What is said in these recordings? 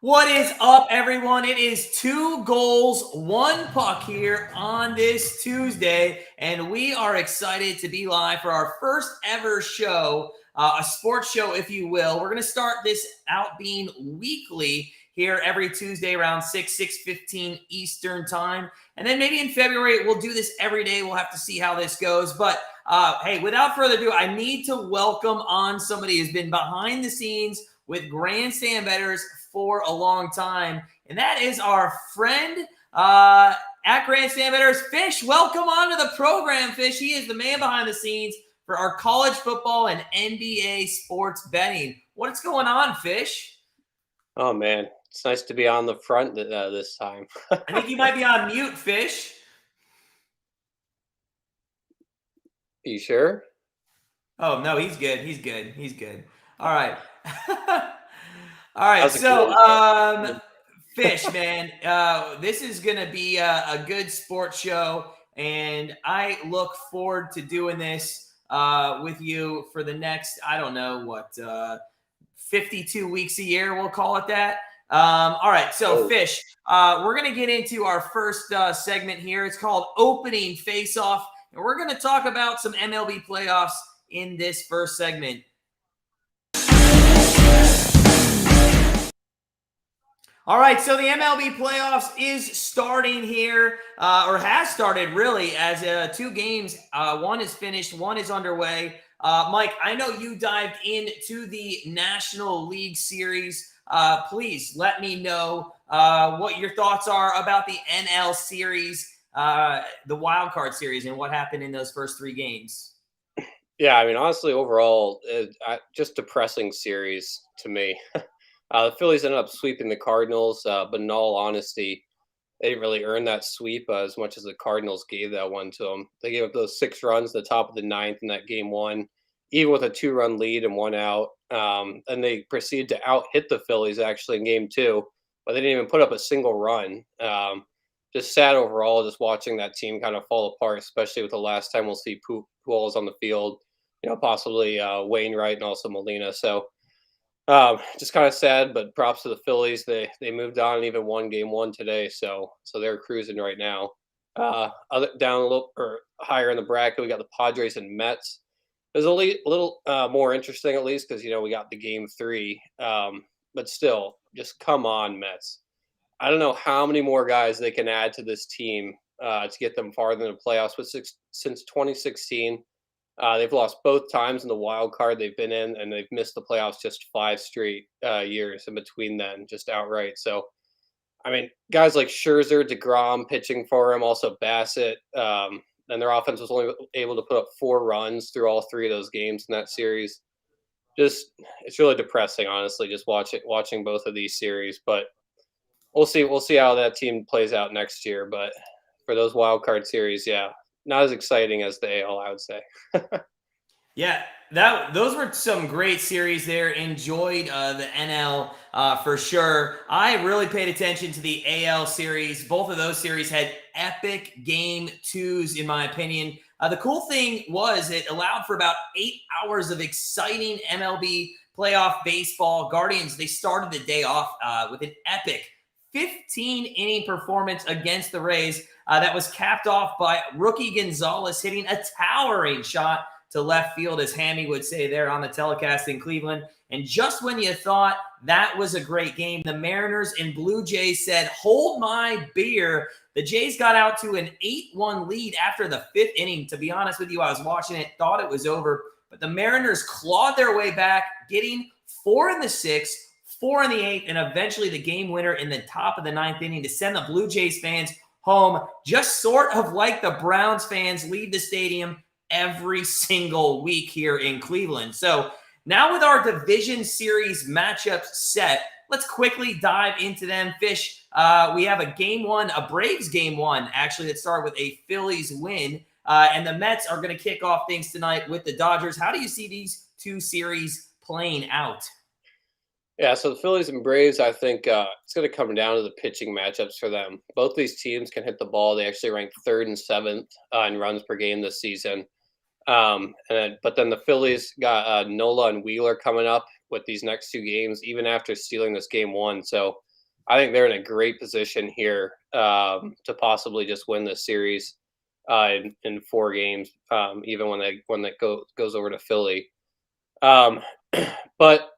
What is up, everyone? It is 2 goals, 1 puck here on this Tuesday, and we are excited to be live for our first ever show, a sports show, if you will. We're going to start this out being weekly here every Tuesday around 6:15 Eastern time, and then maybe in February we'll do this every day. We'll have to see how this goes, but hey, without further ado, I need to welcome on somebody who's been behind the scenes with Grandstand Bettors for a long time, and that is our friend at Grandstand Bettors, Fish. Welcome onto the program, Fish. He is the man behind the scenes for our college football and NBA sports betting. What's going on, Fish? Oh, man. It's nice to be on the front this time. I think you might be on mute, Fish. You sure? Oh, no, he's good. He's good. He's good. All right. All right. How's it So, going? Fish, man, this is going to be a good sports show, and I look forward to doing this with you for the next, I don't know, 52 weeks a year, we'll call it that. All right, so Fish, we're going to get into our first segment here. It's called Opening Face-Off, and we're going to talk about some MLB playoffs in this first segment. All right, so the MLB Playoffs is starting here, or has started really, as 2 games. One is finished, one is underway. Mike, I know you dived into the National League Series. Please let me know what your thoughts are about the NL Series, the Wild Card Series, and what happened in those first 3 games. Yeah, I mean, honestly, overall, just depressing series to me. The Phillies ended up sweeping the Cardinals, but in all honesty, they didn't really earn that sweep as much as the Cardinals gave that one to them. They gave up those 6 runs at the top of the 9th in that game 1, even with a 2-run lead and 1 out. And they proceeded to out-hit the Phillies actually in game 2, but they didn't even put up a single run. Just sad overall, just watching that team kind of fall apart, especially with the last time we'll see Pujols on the field, possibly Wainwright and also Molina. So just kind of sad, but props to the Phillies. They moved on and even won game 1 today, so they're cruising right now. Down a little or higher in the bracket, we got the Padres and Mets. It was a little more interesting, at least, because we got the game 3. But still, just come on, Mets. I don't know how many more guys they can add to this team to get them farther in the playoffs. But since 2016. They've lost both times in the wild card they've been in, and they've missed the playoffs just 5 straight years in between then, just outright. So, I mean, guys like Scherzer, DeGrom pitching for him, also Bassett, and their offense was only able to put up 4 runs through all 3 of those games in that series. Just, it's really depressing, honestly, just watching both of these series. But we'll see how that team plays out next year. But for those wild card series, yeah. Not as exciting as the AL, I would say. Yeah, those were some great series there. Enjoyed the NL for sure. I really paid attention to the AL series. Both of those series had epic game 2s, in my opinion. The cool thing was it allowed for about 8 hours of exciting MLB playoff baseball. Guardians, they started the day off with an epic 15-inning performance against the Rays that was capped off by rookie Gonzalez hitting a towering shot to left field, as Hammy would say there on the telecast in Cleveland. And just when you thought that was a great game, the Mariners and Blue Jays said, hold my beer. The Jays got out to an 8-1 lead after the 5th inning. To be honest with you, I was watching it, thought it was over, but the Mariners clawed their way back, getting 4 in the 6th, 4 in the 8th, and eventually the game winner in the top of the 9th inning to send the Blue Jays fans home, just sort of like the Browns fans leave the stadium every single week here in Cleveland. So now with our division series matchups set, let's quickly dive into them. Fish, we have a game 1, a Braves game 1, actually, that started with a Phillies win. And the Mets are going to kick off things tonight with the Dodgers. How do you see these 2 series playing out? Yeah, so the Phillies and Braves, I think it's going to come down to the pitching matchups for them. Both these teams can hit the ball. They actually rank 3rd and 7th in runs per game this season. But then the Phillies got Nola and Wheeler coming up with these next 2 games, even after stealing this game 1. So I think they're in a great position here to possibly just win this series in 4 games, even when that goes over to Philly. Um, but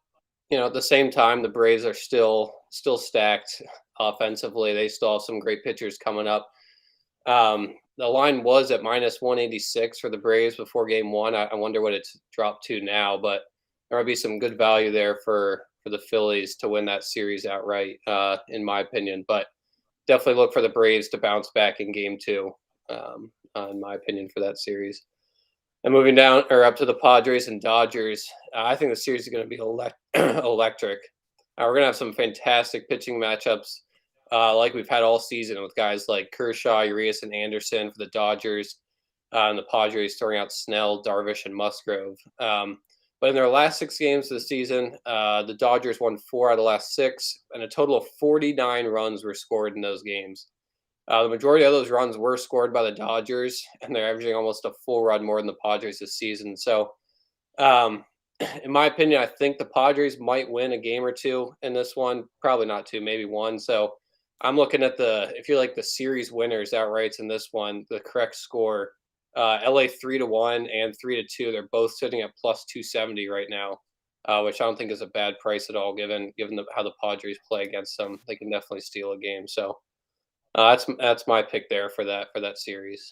at the same time, the Braves are still stacked offensively. They still have some great pitchers coming up. The line was at -186 for the Braves before Game 1. I wonder what it's dropped to now, but there might be some good value there for the Phillies to win that series outright, in my opinion. But definitely look for the Braves to bounce back in Game 2, in my opinion, for that series. And moving down or up to the Padres and Dodgers, I think the series is going to be electric. We're going to have some fantastic pitching matchups, like we've had all season with guys like Kershaw, Urias, and Anderson for the Dodgers, and the Padres throwing out Snell, Darvish, and Musgrove. But in their last 6 games of the season, the Dodgers won 4 out of the last 6, and a total of 49 runs were scored in those games. The majority of those runs were scored by the Dodgers, and they're averaging almost a full run more than the Padres this season. So, um, in my opinion, I think the Padres might win a game or 2 in this one. Probably not 2, maybe 1. So, I'm looking at if you like the series winners outrights in this one, the correct score, LA 3-1 and 3-2. They're both sitting at +270 right now, which I don't think is a bad price at all, given how the Padres play against them. They can definitely steal a game. So. That's my pick there for that series.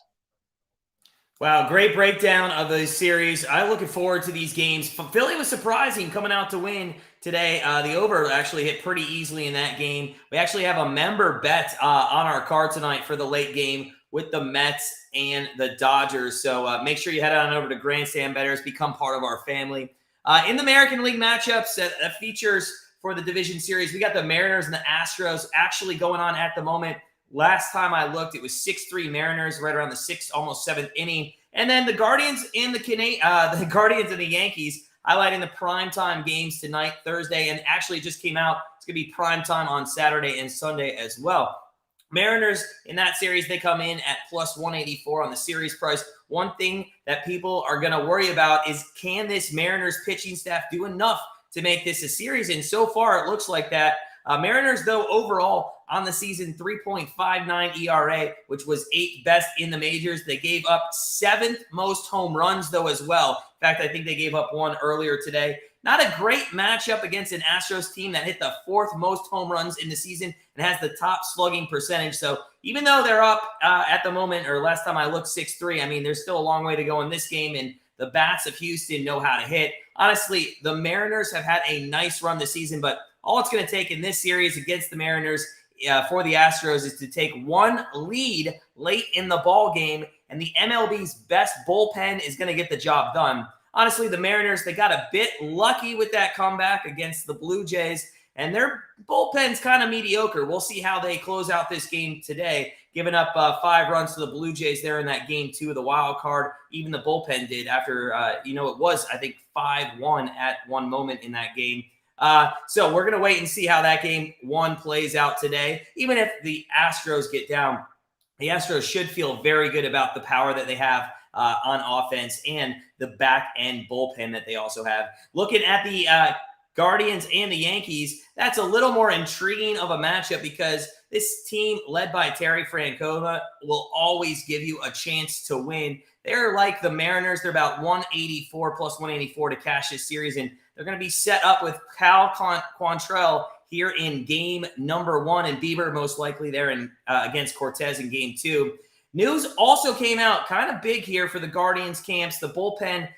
Wow, great breakdown of the series. I'm looking forward to these games. Philly was surprising coming out to win today. The over actually hit pretty easily in that game. We actually have a member bet on our card tonight for the late game with the Mets and the Dodgers. So make sure you head on over to Grandstand Bettors, become part of our family. In the American League matchups that features for the division series, we got the Mariners and the Astros actually going on at the moment. Last time I looked, it was 6-3 Mariners, right around the 6th, almost 7th inning. And then the Guardians and the Guardians and the Yankees highlighting the primetime games tonight, Thursday, and actually it just came out. It's going to be primetime on Saturday and Sunday as well. Mariners in that series, they come in at +184 on the series price. One thing that people are going to worry about is, can this Mariners pitching staff do enough to make this a series? And so far, it looks like that. Mariners, though, overall on the season, 3.59 ERA, which was 8th best in the majors. They gave up 7th most home runs, though, as well. In fact, I think they gave up 1 earlier today. Not a great matchup against an Astros team that hit the 4th most home runs in the season and has the top slugging percentage. So even though they're up at the moment, or last time I looked, 6-3, I mean, there's still a long way to go in this game, and the bats of Houston know how to hit. Honestly, the Mariners have had a nice run this season, but all it's going to take in this series against the Mariners for the Astros is to take 1 lead late in the ball game, and the MLB's best bullpen is going to get the job done. Honestly, the Mariners, they got a bit lucky with that comeback against the Blue Jays, and their bullpen's kind of mediocre. We'll see how they close out this game today, giving up 5 runs to the Blue Jays there in that game 2 of the wild card. Even the bullpen did after, it was, I think, 5-1 at one moment in that game. So we're going to wait and see how that game 1 plays out today. Even if the Astros get down, the Astros should feel very good about the power that they have on offense and the back end bullpen that they also have. Looking at the Guardians and the Yankees, that's a little more intriguing of a matchup because this team led by Terry Francona will always give you a chance to win. They're like the Mariners. They're about 184 plus 184 to cash this series, and they're going to be set up with Cal Quantrill here in game number 1, and Bieber most likely there in against Cortez in game 2. News also came out kind of big here for the Guardians camps. The bullpen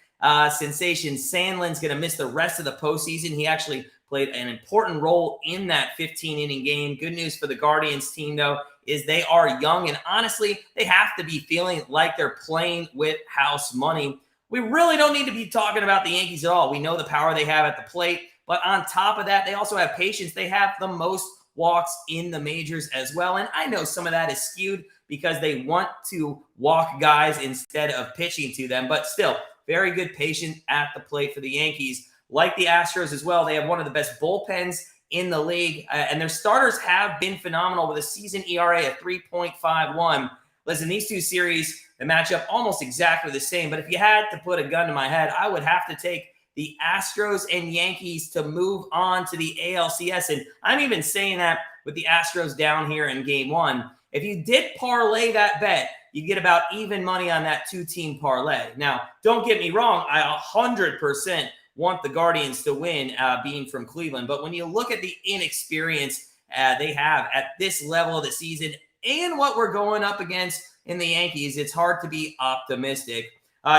sensation Sandlin's going to miss the rest of the postseason. He actually played an important role in that 15-inning game. Good news for the Guardians team, though, is they are young, and honestly, they have to be feeling like they're playing with house money. We really don't need to be talking about the Yankees at all. We know the power they have at the plate, but on top of that, they also have patience. They have the most walks in the majors as well, and I know some of that is skewed because they want to walk guys instead of pitching to them, but still, very good patience at the plate for the Yankees. Like the Astros as well, they have one of the best bullpens in the league, and their starters have been phenomenal with a season ERA of 3.51. Listen, these two series, the matchup almost exactly the same, but if you had to put a gun to my head, I would have to take the Astros and Yankees to move on to the ALCS. And I'm even saying that with the Astros down here in game one. If you did parlay that bet, you get about even money on that two-team parlay. Now, don't get me wrong. I 100% want the Guardians to win, being from Cleveland. But when you look at the inexperience they have at this level of the season and what we're going up against in the Yankees, it's hard to be optimistic.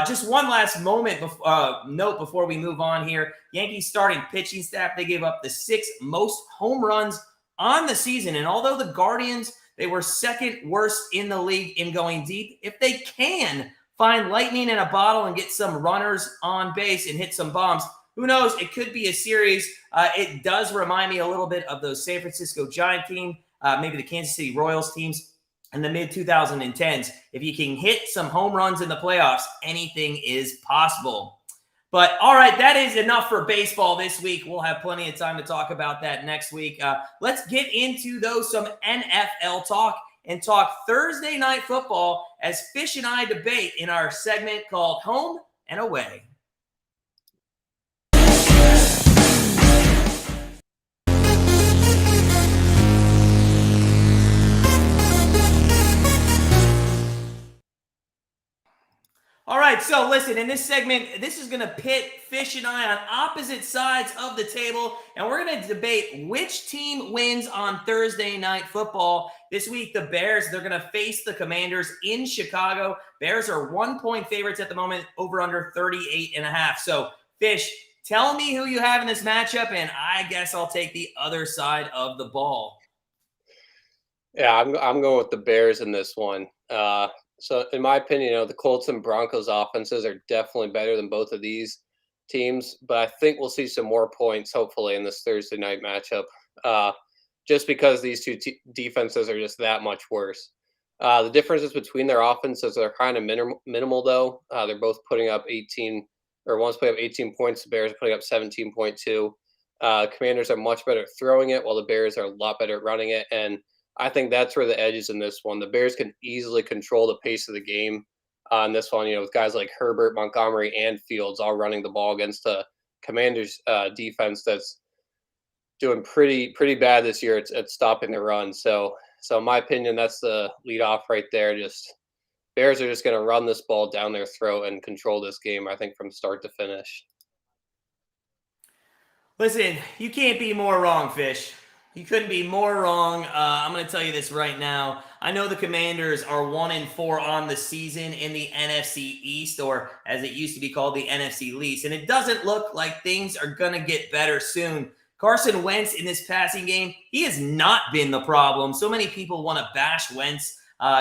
Just one last note before we move on here. Yankees starting pitching staff, they gave up the 6th most home runs on the season. And although the Guardians, they were 2nd worst in the league in going deep, if they can find lightning in a bottle and get some runners on base and hit some bombs, who knows? It could be a series. It does remind me a little bit of those San Francisco Giant team, maybe the Kansas City Royals teams in the mid-2010s. If you can hit some home runs in the playoffs, anything is possible. But all right, that is enough for baseball this week. We'll have plenty of time to talk about that next week. Let's get into, some NFL talk and talk Thursday night football as Fish and I debate in our segment called Home and Away. All right, so listen, in this segment, this is going to pit Fish and I on opposite sides of the table, and we're going to debate which team wins on Thursday night football. This week, the Bears, they're going to face the Commanders in Chicago. Bears are 1-point favorites at the moment, over under 38.5. So, Fish, tell me who you have in this matchup, and I guess I'll take the other side of the ball. Yeah, I'm going with the Bears in this one. So in my opinion, the Colts and Broncos offenses are definitely better than both of these teams, but I think we'll see some more points, hopefully, in this Thursday night matchup, just because these two defenses are just that much worse. The differences between their offenses are kind of minimal, though. They're both putting up 18, or one's putting up 18 points, the Bears are putting up 17.2. Commanders are much better at throwing it, while the Bears are a lot better at running it, and I think that's where the edge is in this one. The Bears can easily control the pace of the game on this one, with guys like Herbert, Montgomery, and Fields all running the ball against the Commanders' defense that's doing pretty bad this year at stopping the run. So in my opinion, that's the lead off right there. Just Bears are just going to run this ball down their throat and control this game, I think, from start to finish. Listen, you can't be more wrong, Fish. You couldn't be more wrong. I'm going to tell you this right now. I know the Commanders are 1-4 on the season in the NFC East, or as it used to be called, the NFC Least. And it doesn't look like things are going to get better soon. Carson Wentz in this passing game, he has not been the problem. So many people want to bash Wentz,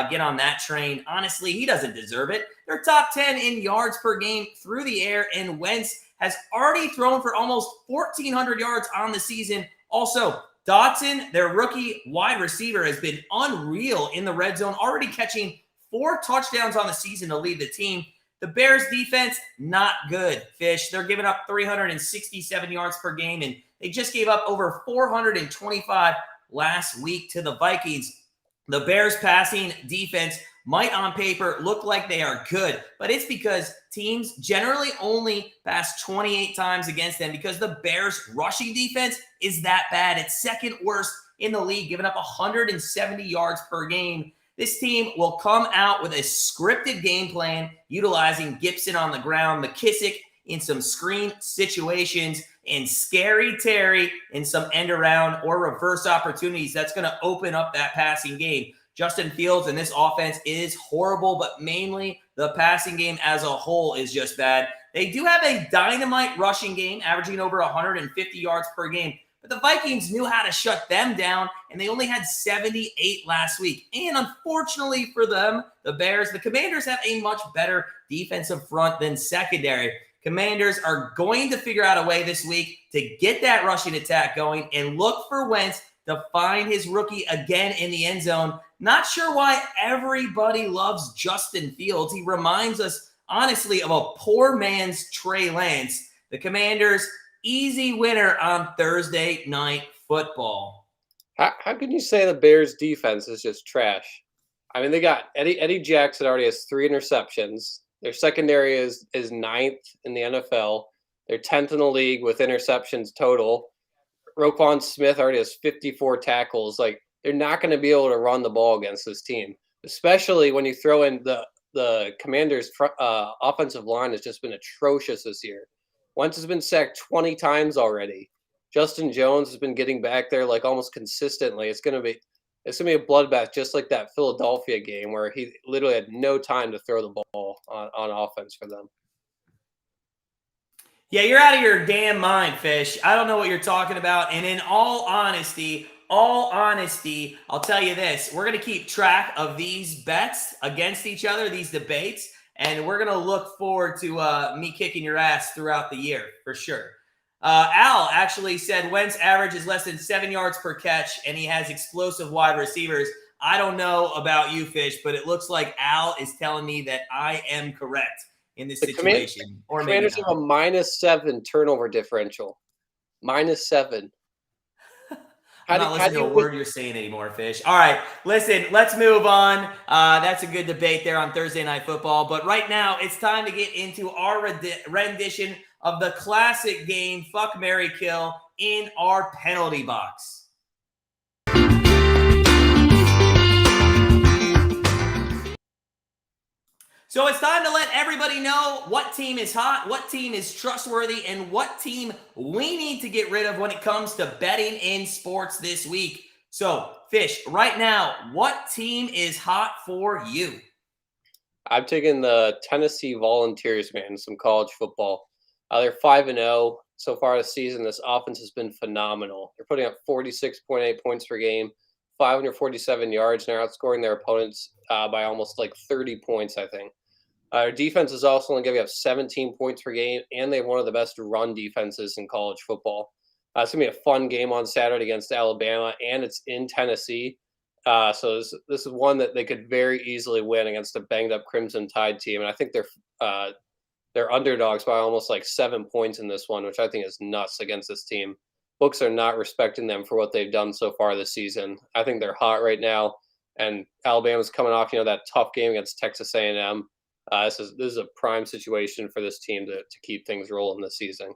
get on that train. Honestly, he doesn't deserve it. They're top 10 in yards per game through the air, and Wentz has already thrown for almost 1,400 yards on the season. Also, Dotson, their rookie wide receiver, has been unreal in the red zone, already catching 4 touchdowns on the season to lead the team. The Bears defense, not good, Fish. They're giving up 367 yards per game, and they just gave up over 425 last week to the Vikings. The Bears passing defense might on paper look like they are good, but it's because teams generally only pass 28 times against them because the Bears rushing defense is that bad. It's 2nd worst in the league, giving up 170 yards per game. This team will come out with a scripted game plan utilizing Gibson on the ground, McKissick in some screen situations, and Scary Terry in some end around or reverse opportunities. That's going to open up that passing game. Justin Fields and this offense is horrible, but mainly the passing game as a whole is just bad. They do have a dynamite rushing game, averaging over 150 yards per game, but the Vikings knew how to shut them down, and they only had 78 last week. And unfortunately for them, the Bears, the Commanders have a much better defensive front than secondary. Commanders are going to figure out a way this week to get that rushing attack going and look for Wentz to find his rookie again in the end zone. Not sure why everybody loves Justin Fields. He reminds us, honestly, of a poor man's Trey Lance. The Commanders, easy winner on Thursday night football. How can you say the Bears defense is just trash? I mean, they got Eddie Jackson already has 3 interceptions. Their secondary is 9th in the NFL. They're 10th in the league with interceptions total. Roquan Smith already has 54 tackles. Like, they're not going to be able to run the ball against this team, especially when you throw in the Commanders' offensive line has just been atrocious this year. Wentz has been sacked 20 times already. Justin Jones has been getting back there like almost consistently. It's gonna be a bloodbath, just like that Philadelphia game where he literally had no time to throw the ball on offense for them. Yeah, you're out of your damn mind, Fish. I don't know what you're talking about. And in all honesty, I'll tell you this. We're going to keep track of these bets against each other, these debates, and we're going to look forward to me kicking your ass throughout the year, for sure. Al actually said Wentz average is less than 7 yards per catch, and he has explosive wide receivers. I don't know about you, Fish, but it looks like Al is telling me that I am correct in this situation. Or Commanders have a -7 turnover differential. -7. I'm not listening to a word you're saying anymore, Fish. All right, listen, let's move on. That's a good debate there on Thursday Night Football. But right now, it's time to get into our rendition of the classic game, Fuck, Marry, Kill, in our penalty box. So it's time to let everybody know what team is hot, what team is trustworthy, and what team we need to get rid of when it comes to betting in sports this week. So, Fish, right now, what team is hot for you? I'm taking the Tennessee Volunteers, man, some college football. They're 5-0 so far this season. This offense has been phenomenal. They're putting up 46.8 points per game, 547 yards, and they're outscoring their opponents by almost like 30 points, I think. Our defense is also only giving up 17 points per game, and they have one of the best run defenses in college football. It's going to be a fun game on Saturday against Alabama, and it's in Tennessee. So this is one that they could very easily win against a banged-up Crimson Tide team, and I think they're underdogs by almost like 7 points in this one, which I think is nuts against this team. Books are not respecting them for what they've done so far this season. I think they're hot right now, and Alabama's coming off, that tough game against Texas A&M. This is a prime situation for this team to keep things rolling this season.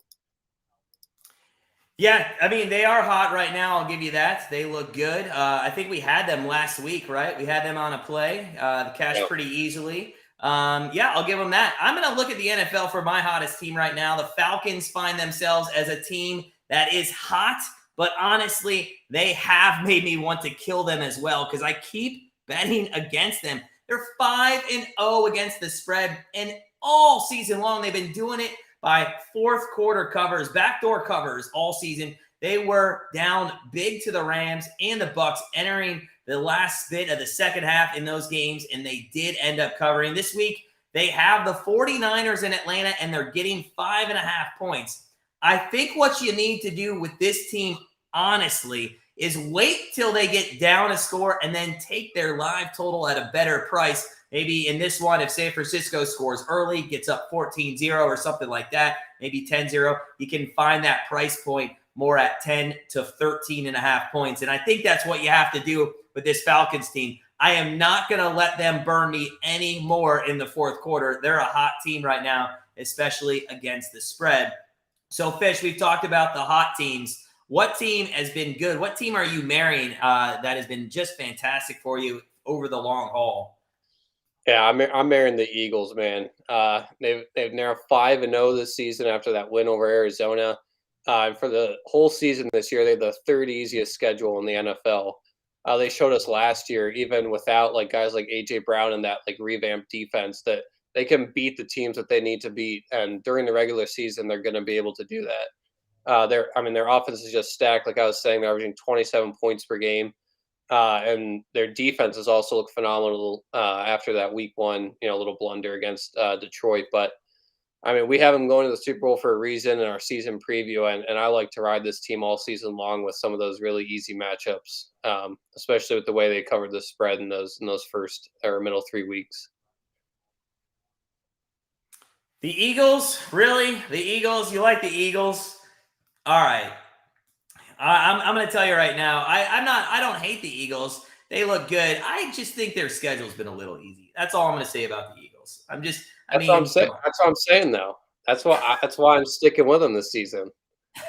Yeah, I mean, they are hot right now. I'll give you that. They look good. I think we had them last week, right? We had them on a play. The cash pretty easily. Yeah, I'll give them that. I'm going to look at the NFL for my hottest team right now. The Falcons find themselves as a team that is hot, but honestly, they have made me want to kill them as well because I keep betting against them. They're 5-0 against the spread, and all season long they've been doing it by fourth quarter covers, backdoor covers all season. They were down big to the Rams and the Bucks entering the last bit of the second half in those games, and they did end up covering. This week, they have the 49ers in Atlanta, and they're getting 5.5 points. I think what you need to do with this team, honestly, is wait till they get down a score and then take their live total at a better price. Maybe in this one, if San Francisco scores early, gets up 14-0 or something like that, maybe 10-0, you can find that price point more at 10 to 13.5 points. And I think that's what you have to do with this Falcons team. I am not going to let them burn me any more in the fourth quarter. They're a hot team right now, especially against the spread. So, Fish, we've talked about the hot teams. What team has been good? What team are you marrying that has been just fantastic for you over the long haul? Yeah, I'm marrying the Eagles, man. They've now 5-0 this season after that win over Arizona. And for the whole season this year, they have the third easiest schedule in the NFL. They showed us last year, even without like guys like AJ Brown and that like revamped defense, that they can beat the teams that they need to beat. And during the regular season, they're going to be able to do that. Their offense is just stacked. Like I was saying, they're averaging 27 points per game. And their defense has also looked phenomenal after that week one, little blunder against Detroit. But we have them going to the Super Bowl for a reason in our season preview, and I like to ride this team all season long with some of those really easy matchups, especially with the way they covered the spread in those first or middle 3 weeks. The Eagles, really? The Eagles? You like the Eagles? All right. I'm going to tell you right now, I don't hate the Eagles. They look good. I just think their schedule's been a little easy. That's all I'm going to say about the Eagles. That's what I'm saying, though. That's why I'm sticking with them this season.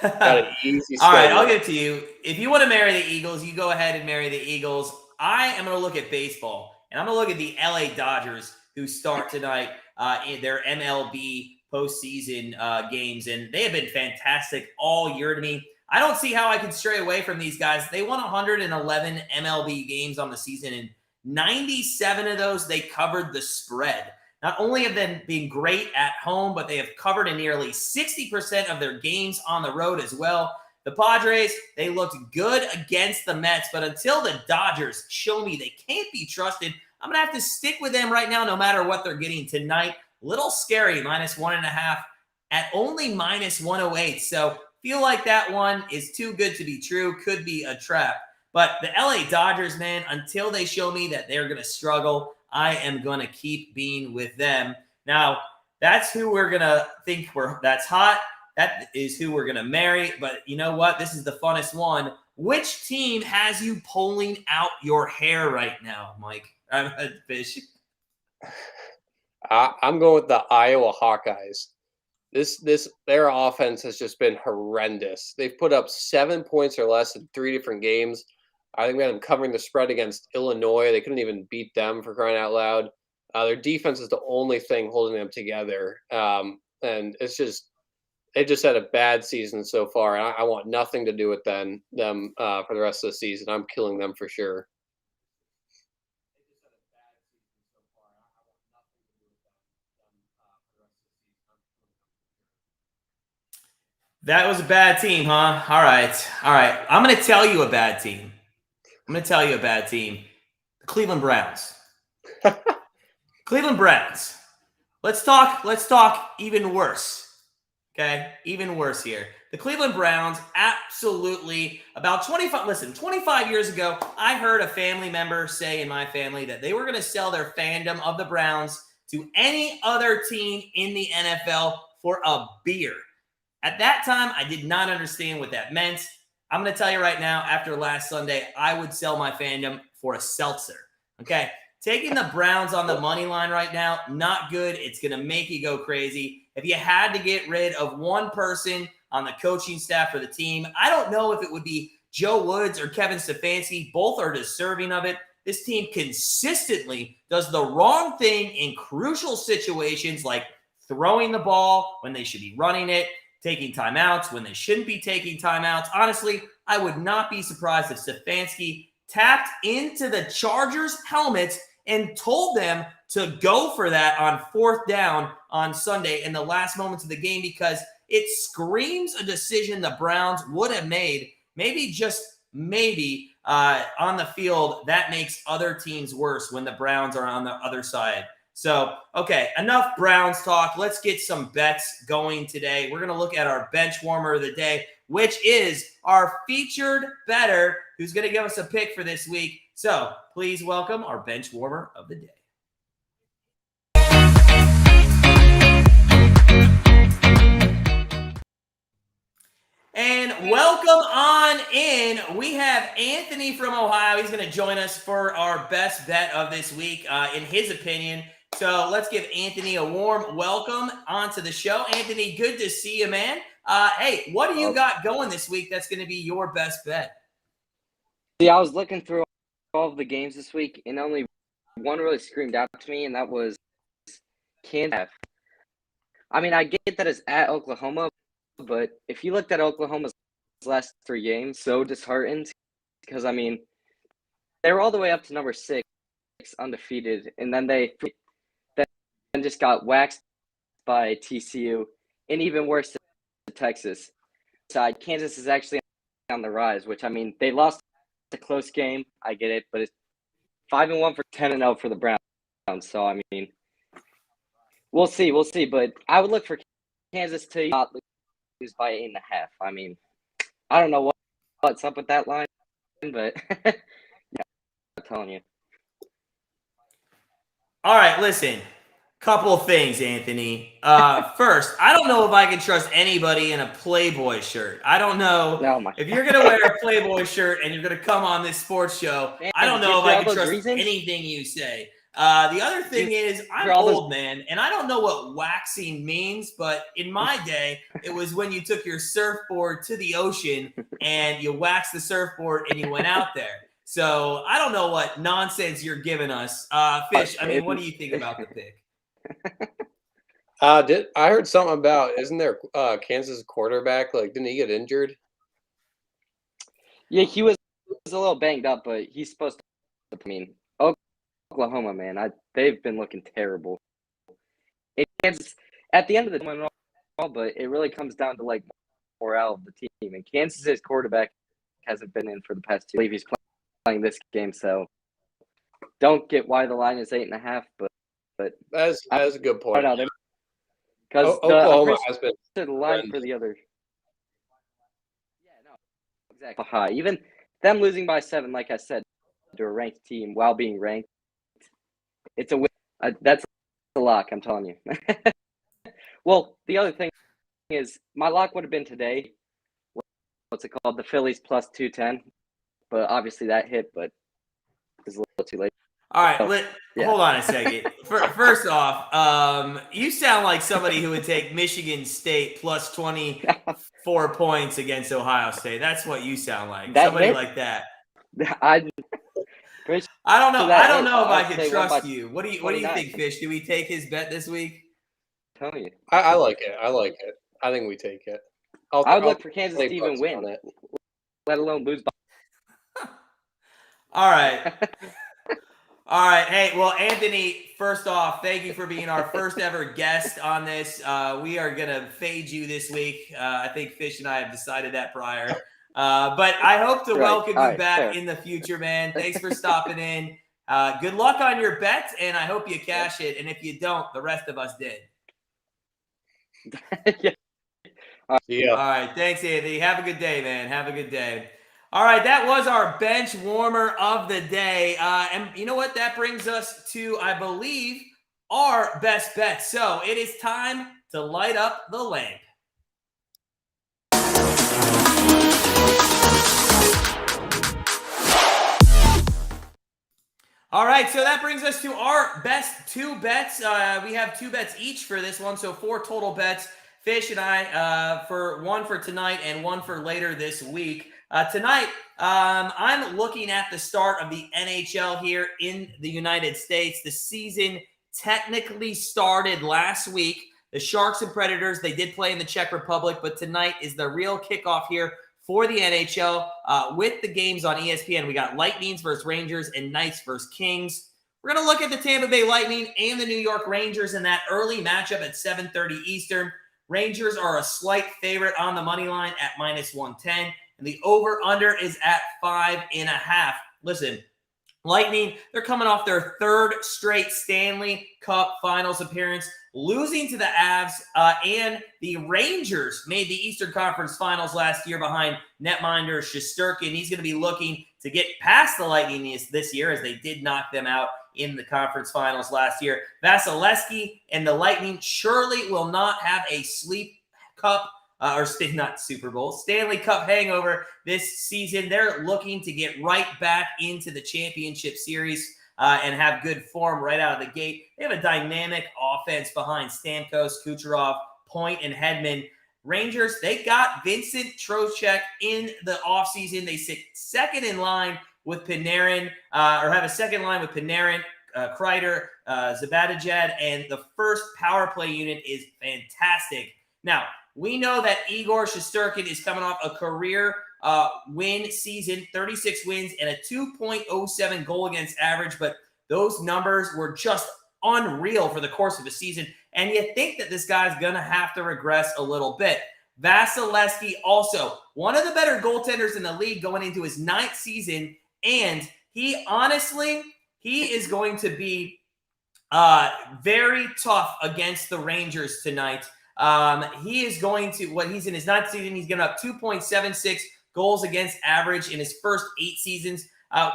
Got an easy All right, schedule. I'll give it to you. If you want to marry the Eagles, you go ahead and marry the Eagles. I am going to look at baseball, and I'm going to look at the LA Dodgers, who start tonight in their MLB postseason games, and they have been fantastic all year to me. I don't see how I can stray away from these guys. They won 111 MLB games on the season, and 97 of those they covered the spread. Not only have they been great at home, but they have covered in nearly 60% of their games on the road as well. The Padres, they looked good against the Mets, but until the Dodgers show me they can't be trusted, I'm going to have to stick with them right now no matter what they're getting tonight. Little scary, -1.5 at only -108. So feel like that one is too good to be true, could be a trap. But the LA Dodgers, man, until they show me that they're going to struggle, I am going to keep being with them. Now, that's who we're going to think that's hot. That is who we're going to marry. But you know what? This is the funnest one. Which team has you pulling out your hair right now, Mike? I'm a fish. I'm going with the Iowa Hawkeyes. Their offense has just been horrendous. They've put up 7 points or less in 3 different games. I think we had them covering the spread against Illinois. They couldn't even beat them, for crying out loud. Their defense is the only thing holding them together. And they just had a bad season so far. And I want nothing to do with them for the rest of the season. I'm killing them for sure. That was a bad team, huh? All right. I'm going to tell you a bad team. The Cleveland Browns. Cleveland Browns. Let's talk even worse. Okay? Even worse here. The Cleveland Browns absolutely about 25 years ago, I heard a family member say in my family that they were going to sell their fandom of the Browns to any other team in the NFL for a beer. At that time, I did not understand what that meant. I'm going to tell you right now, after last Sunday, I would sell my fandom for a seltzer. Okay? Taking the Browns on the money line right now, not good. It's going to make you go crazy. If you had to get rid of one person on the coaching staff for the team, I don't know if it would be Joe Woods or Kevin Stefanski. Both are deserving of it. This team consistently does the wrong thing in crucial situations like throwing the ball when they should be running it, taking timeouts when they shouldn't be taking timeouts. Honestly, I would not be surprised if Stefanski tapped into the Chargers' helmets and told them to go for that on 4th down on Sunday in the last moments of the game, because it screams a decision the Browns would have made, maybe just maybe on the field. That makes other teams worse when the Browns are on the other side. So, okay, enough Browns talk. Let's get some bets going today. We're going to look at our bench warmer of the day, which is our featured bettor who's going to give us a pick for this week. So, please welcome our bench warmer of the day. And welcome on in. We have Anthony from Ohio. He's going to join us for our best bet of this week, in his opinion. So let's give Anthony a warm welcome onto the show. Anthony, good to see you, man. Hey, what do you got going this week that's going to be your best bet? See, I was looking through all of the games this week, and only one really screamed out to me, and that was Kansas. I mean, I get that it's at Oklahoma, but if you looked at Oklahoma's last 3 games, so disheartened, because, I mean, they were all the way up to number 6, undefeated, and then they just got waxed by TCU, and even worse to Texas. Kansas is actually on the rise, which, I mean, they lost a close game. I get it, but it's 5-1 for 10-0 for the Browns. So, I mean, we'll see. But I would look for Kansas to not lose by 8.5. I mean, I don't know what's up with that line, but yeah, I'm telling you. All right, listen. Couple of things, Anthony. First, I don't know if I can trust anybody in a Playboy shirt. I don't know if you're going to wear a Playboy shirt and you're going to come on this sports show. Man, I don't know if I can trust anything you say. The other thing is, I'm For all those- old, man, and I don't know what waxing means, but in my day, it was when you took your surfboard to the ocean and you waxed the surfboard and you went out there. So I don't know what nonsense you're giving us. Fish, I mean, what do you think about the pick? I heard something about, isn't there Kansas quarterback, like, didn't he get injured? Yeah, he was a little banged up, but he's supposed to. I mean, Oklahoma, man, they've been looking terrible. It's at the end of the day, but it really comes down to like morale of the team. And Kansas's quarterback hasn't been in for the past 2. I believe he's playing this game, so don't get why the line is 8.5. But That's a good point. Because Oklahoma has been the line for the other. Yeah, no, exactly. High. Even them losing by 7, like I said, to a ranked team while being ranked, it's a win. That's a lock, I'm telling you. Well, the other thing is my lock would have been today. What's it called? The Phillies plus 210. But obviously that hit, but it's a little too late. All right, hold on a second. First off, you sound like somebody who would take Michigan State plus 24 points against Ohio State. That's what you sound like. Somebody like that. I don't know. I don't know if I can trust you. What do you think, Fish? Do we take his bet this week? I'm telling you. I like it. I think we take it. I would look for Kansas to even win, let alone lose by. All right. All right. Hey, well, Anthony, first off, thank you for being our first ever guest on this. We are going to fade you this week. I think Fish and I have decided that prior. But I hope to welcome you back in the future, man. Thanks for stopping in. Good luck on your bet, and I hope you cash it. And if you don't, the rest of us did. Yeah. All right. Thanks, Anthony. Have a good day, man. Have a good day. All right, that was our bench warmer of the day. And you know what? That brings us to, I believe, our best bet. So it is time to light up the lamp. All right, so that brings us to our best 2 bets. We have 2 bets each for this one, so 4 total bets. Fish and I, for one for tonight and one for later this week. Tonight, I'm looking at the start of the NHL here in the United States. The season technically started last week. The Sharks and Predators, they did play in the Czech Republic, but tonight is the real kickoff here for the NHL with the games on ESPN. We got Lightnings versus Rangers and Knights versus Kings. We're going to look at the Tampa Bay Lightning and the New York Rangers in that early matchup at 7:30 Eastern. Rangers are a slight favorite on the money line at -110. And the over-under is at 5.5. Listen, Lightning, they're coming off their 3rd straight Stanley Cup Finals appearance, losing to the Avs, and the Rangers made the Eastern Conference Finals last year behind netminder Shesterkin. He's going to be looking to get past the Lightning this year, as they did knock them out in the conference finals last year. Vasilevsky and the Lightning surely will not have a sleep cup not Super Bowl, Stanley Cup hangover this season. They're looking to get right back into the championship series and have good form right out of the gate. They have a dynamic offense behind Stamkos, Kucherov, Point, and Hedman. Rangers, they got Vincent Trocheck in the offseason. They sit second in line with Panarin, or have a second line with Panarin, Kreider, Zibanejad, and the first power play unit is fantastic. Now, we know that Igor Shesterkin is coming off a career win season, 36 wins and a 2.07 goal against average, but those numbers were just unreal for the course of the season, and you think that this guy's going to have to regress a little bit. Vasilevsky, also one of the better goaltenders in the league going into his 9th season, and he is going to be very tough against the Rangers tonight. He is going to, he's in his 9th season, he's given up 2.76 goals against average in his first 8 seasons.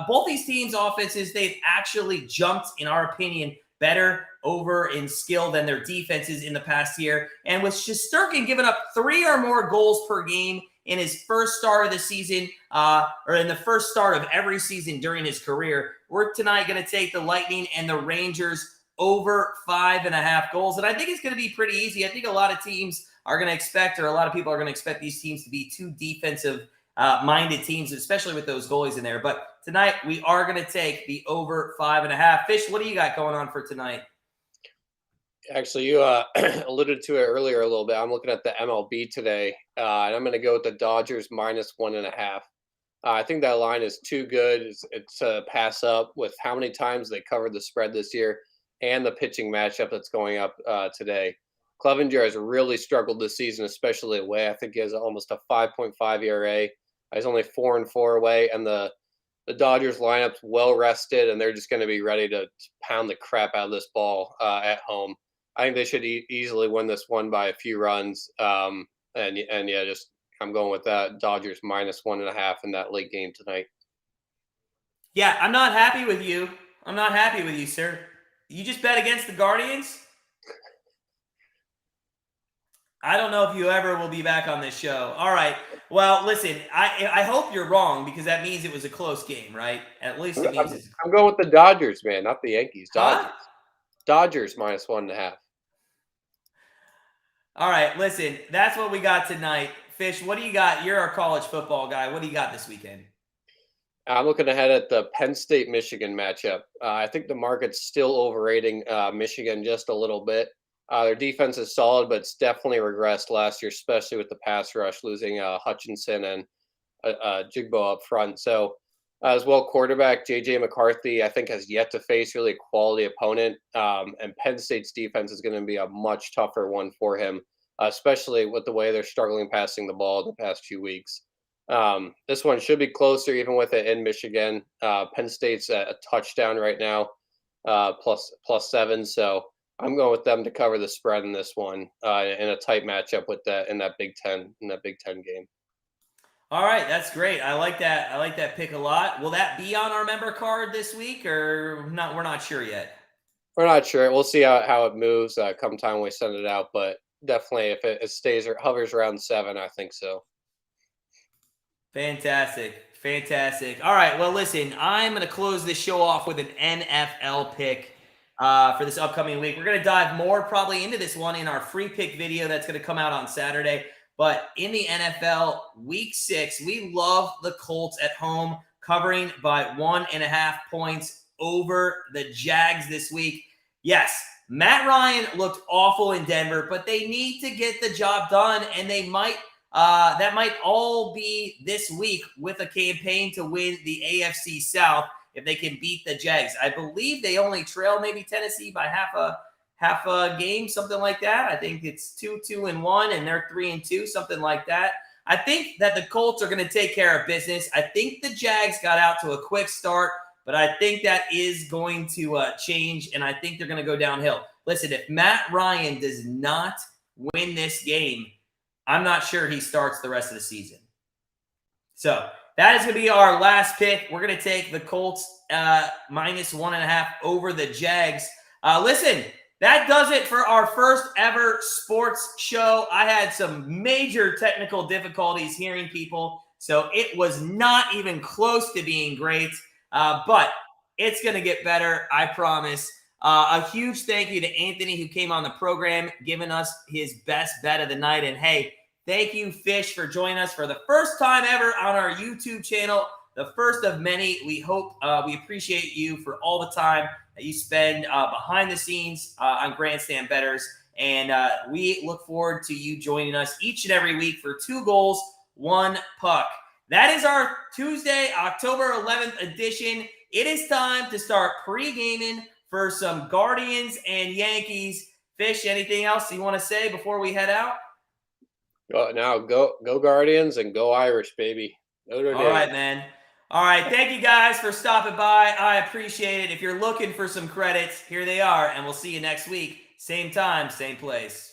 Both these teams' offenses, they've actually jumped, in our opinion, better over in skill than their defenses in the past year. And with Shesterkin giving up 3 or more goals per game in his first start of the season, or in the first start of every season during his career. We're tonight going to take the Lightning and the Rangers over 5.5 goals. And I think it's going to be pretty easy. I think a lot of teams are going to expect, or a lot of people are going to expect these teams to be two defensive minded teams, especially with those goalies in there. But tonight we are going to take the over 5.5. Fish, what do you got going on for tonight? Actually, you alluded to it earlier a little bit. I'm looking at the MLB today, and I'm going to go with the Dodgers -1.5. I think that line is too good. It's a pass up with how many times they covered the spread this year and the pitching matchup that's going up today. Clevenger has really struggled this season, especially away. I think he has almost a 5.5 ERA. He's only 4-4 away, and the Dodgers lineup's well rested, and they're just going to be ready to pound the crap out of this ball at home. I think they should easily win this one by a few runs. And yeah, just I'm going with that Dodgers -1.5 in that late game tonight. Yeah, I'm not happy with you. I'm not happy with you, sir. You just bet against the Guardians? I don't know if you ever will be back on this show. All right. Well, listen, I hope you're wrong, because that means it was a close game, right? At least it means I'm going with the Dodgers, man, not the Yankees. Dodgers. Huh? Dodgers -1.5. All right, listen, that's what we got tonight. Fish, what do you got? You're our college football guy. What do you got this weekend? I'm looking ahead at the Penn State-Michigan matchup. I think the market's still overrating Michigan just a little bit. Their defense is solid, but it's definitely regressed last year, especially with the pass rush, losing Hutchinson and Jigbo up front. So as well, quarterback J.J. McCarthy, I think, has yet to face really a quality opponent. And Penn State's defense is going to be a much tougher one for him, especially with the way they're struggling passing the ball the past few weeks. This one should be closer, even with it in Michigan. Penn State's at a touchdown right now, +7. So I'm going with them to cover the spread in this one in a tight matchup with that in that Big Ten game. All right, that's great. I like that. I like that pick a lot. Will that be on our member card this week, or not? We're not sure yet. We're not sure. We'll see how it moves come time we send it out. But definitely, if it stays or hovers around 7, I think so. Fantastic. All right, well, listen, I'm going to close this show off with an NFL pick for this upcoming week. We're going to dive more probably into this one in our free pick video that's going to come out on Saturday. But in the NFL, Week 6, we love the Colts at home, covering by 1.5 points over the Jags this week. Yes, Matt Ryan looked awful in Denver, but they need to get the job done, and they might that might all be this week with a campaign to win the AFC South if they can beat the Jags. I believe they only trail maybe Tennessee by half a game, something like that. I think it's 2-1, and they're 3-2, something like that. I think that the Colts are going to take care of business. I think the Jags got out to a quick start, but I think that is going to change, and I think they're going to go downhill. Listen, if Matt Ryan does not win this game, I'm not sure he starts the rest of the season. So that is going to be our last pick. We're going to take the Colts -1.5 over the Jags. Listen, that does it for our first ever sports show. I had some major technical difficulties hearing people, so it was not even close to being great, but it's going to get better, I promise. A huge thank you to Anthony, who came on the program, giving us his best bet of the night. And hey, thank you, Fish, for joining us for the first time ever on our YouTube channel, the first of many. We hope we appreciate you for all the time that you spend behind the scenes on Grandstand Bettors. And we look forward to you joining us each and every week for 2 goals, 1 puck. That is our Tuesday, October 11th edition. It is time to start pre-gaming for some Guardians and Yankees. Fish, anything else you want to say before we head out? Now go Guardians and go Irish, baby. All right, man. All right, thank you guys for stopping by. I appreciate it. If you're looking for some credits, here they are, and we'll see you next week. Same time, same place.